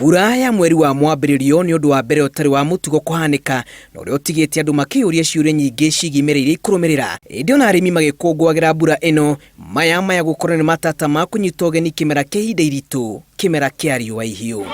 Mbura ya mweri wa mwambĩrĩrio nĩ ũndũ wa mbere ũtarĩ wa mũtugo kũhanĩka na ũrĩa ũtigĩte andũ makĩũria ciũria nyingĩ cigiĩmereire ikũrũmĩrĩra. Ĩndĩ ona arimi magĩkũngũagĩra mbura ĩno, maya gũkorwo nĩ matata ma kũnyita ũgeni kĩmera kĩa ihinda iritu, kĩmera kĩa riũa ihiũ.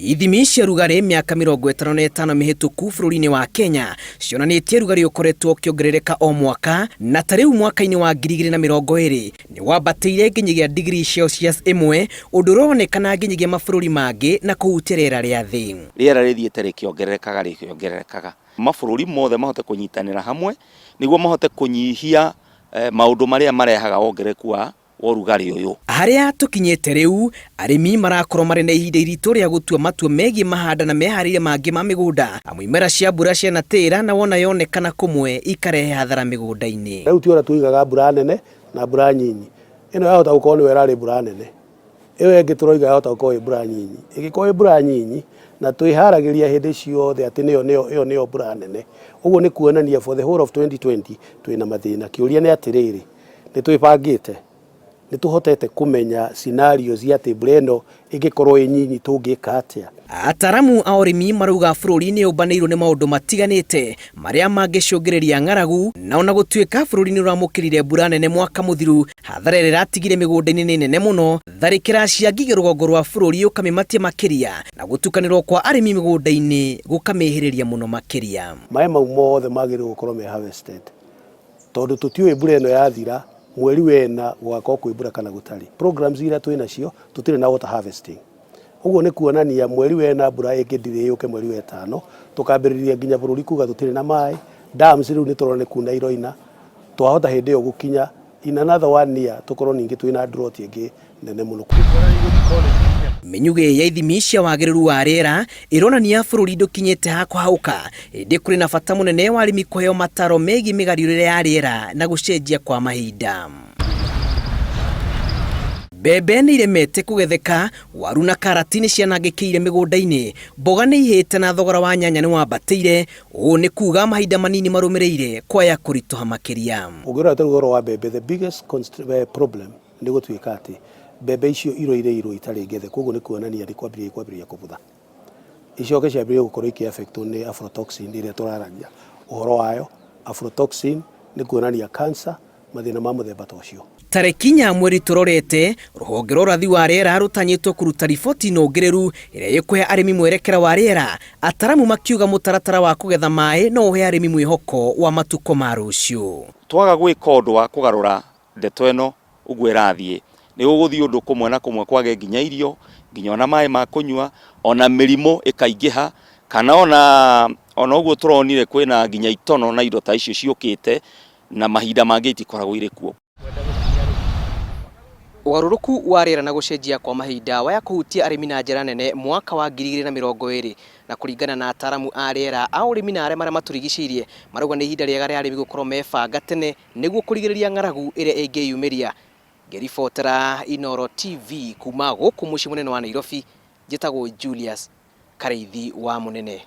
Ithimi cia rugarĩ mĩaka 55 mĩhĩtũku bũrũri-inĩ wa Kenya cionanĩtie rugarĩ ũkoretwo ũkĩongerereka o mwaka, na ta rĩu mwaka-ini wa 2020 nĩ wambatĩire nginyagia degree Celsius 1, ũndũ ũronekana nginyagia mabũrũri mangĩ na kũhutia rĩera rĩa thĩ. Rĩera rĩthiĩte rĩkĩongererekaga mabũrũri mothe mahote kũnyitanĩra hamwe nĩguo mahote kũnyihia maũndũ marĩa marehaga wongereku wa rugarĩ ũyũ. Harĩa tũkinyĩte rĩu, arimi marakorwo marĩ na ihinda iritũ rĩa gũtua matua meegie mahanda na meharĩrĩria mangĩ ma mĩgũnda, amu imera cia mbura cianatĩra na wona yonekana kũmwe ikarehe hathara mĩgũnda-inĩ. Rĩu ti ora tuigaga mbura nene na mbura nyinyi. Ĩno yahota gũkorwo nĩ werarĩ mbura nene. Ĩyo ĩngĩ tũroiga yahota gũkorwo ĩ mbura nyinyi. Ĩngĩkorwo ĩ mbura nyinyi na twĩharagĩria hĩndĩ ciothe atĩ ĩyo nĩyo mbura nene. Ũguo nĩ kuonania for the whole of 2020 twĩna mathĩna. Kĩũria nĩ atĩrĩrĩ, nĩ twĩbangĩte, nĩ tũhotete kũmenya scenarios ya atĩ mbura ĩno ĩngĩkorwo ĩ nyinyi tũngĩka atĩa. Ataramu a ũrimi marauga bũrũri nĩ ũmbanĩirwo nĩ maũndũ matiganĩte marĩa mangĩcũngĩrĩria ng'aragu, na ona gũtuĩka bũrũri nĩ ũramũkĩrire mbura nene mwaka mũthiru, hathara ĩrĩa ĩratigire mĩgũnda-inĩ nĩ nene mũno. Tharĩkĩra cia ngigĩ rũgongo rwa bũrũri ũkamĩmatia makĩria na gũtukanĩrwo kwa arimi mĩgũnda-inĩ gũkamĩhĩrĩria mũno makĩria. Maĩ mau mothe magĩrĩirwo gũkorwo me harvested, tondũ tũtiũĩ mbura ĩno yathira mweri wena gũgakorwo kwĩ mbura kana gũtarĩ. Programs iria twĩ nacio tũtirĩ na water harvesting. Ũguo nĩ kuonania mweri wena mbura ĩngĩthire yũke mweri wetano, tũkambĩrĩria nginya bũrũri kuga tũtirĩ na maĩ. Dams rĩu nĩ tũrona kuna iroina, twahota hĩndĩ ĩyo gũkinya in another 1 year tũkorwo ningĩ twĩna drought ĩngĩ nene mũno. Mĩnyuge ya ithimi cia wagĩrĩru wa rĩera ĩronania bũrũri ndũkinyĩte ha kũhaũka, ĩndĩ kũrĩ na bata mũnene wa arimi kũheo mataaro meegie mĩgarũrĩre ya rĩera na gũcenjia kwa mahinda. Mbembe nĩ iremete kũgetheka, waru na karati nĩ cianangĩkĩire mĩgũnda-inĩ, mboga nĩ ihĩte na thogora wa nyanya nĩ wambatĩire. Ũũ nĩ kuga mahinda manini marũmĩrĩire kwaya kũritũha makĩria. Ũngĩrora thogora wa mbembe, the biggest problem nĩ gũtuĩka atĩ mbembe icio iroirĩirwo itarĩ ngethe, koguo nĩ kuonania nĩ kwambĩrĩria kũbutha. Icoke ciambĩrĩrie gũkorwo iki-affectwo nĩ aflatoxin ĩrĩa tũraragia ũhoro wayo. Aflatoxin nĩ kuonania cancer, mathĩna ma mũthemba ta ũcio. Tarĩki inya mweri tũrorete, rũhonge rwa ũrathi wa rĩera rũtanyĩtwo kũruta riboti nũngĩrĩru ĩrĩa ĩkũhe arimi mwerekera wa rĩera. Ataramu makiuga mutaratara wa kugetha maĩ no ũhe arimi mwĩhoko wa matukũ ma rũciũ. Twaga gwĩka ũndũ wa kũgarũra ndeto ĩno ũguo ĩrathiĩ, nĩ ũgũthiĩ ũndũ kũmwe na kũmwe kwage nginya irio, nginya ona maĩ ma kũnyua, ona mĩrimũ ĩkaingĩha, kana ona ũguo tũronire kwĩna nginya itono na indo ta icio ciũkĩte na mahinda mangĩ itikoragwo irĩ kuo. Ugarururuku wa rĩera na gũcenjia kwa mahinda waya kuhutia arimi na njĩra nene mwaka wa 2020, na kũringana na ataramu a rĩera a ũrimi na arĩa marĩa matũrigicĩirie marauga nĩ ihinda rĩega rĩa arimi gũkorwo mebanga tene nĩguo kũrigĩrĩria ng'aragu ĩrĩa ĩngĩyumĩria. Ngĩribotera Inooro TV kuma gũkũ mũciĩ mũnene wa Nairobi, njĩtagwo Julius Kareithi wa Mũnene.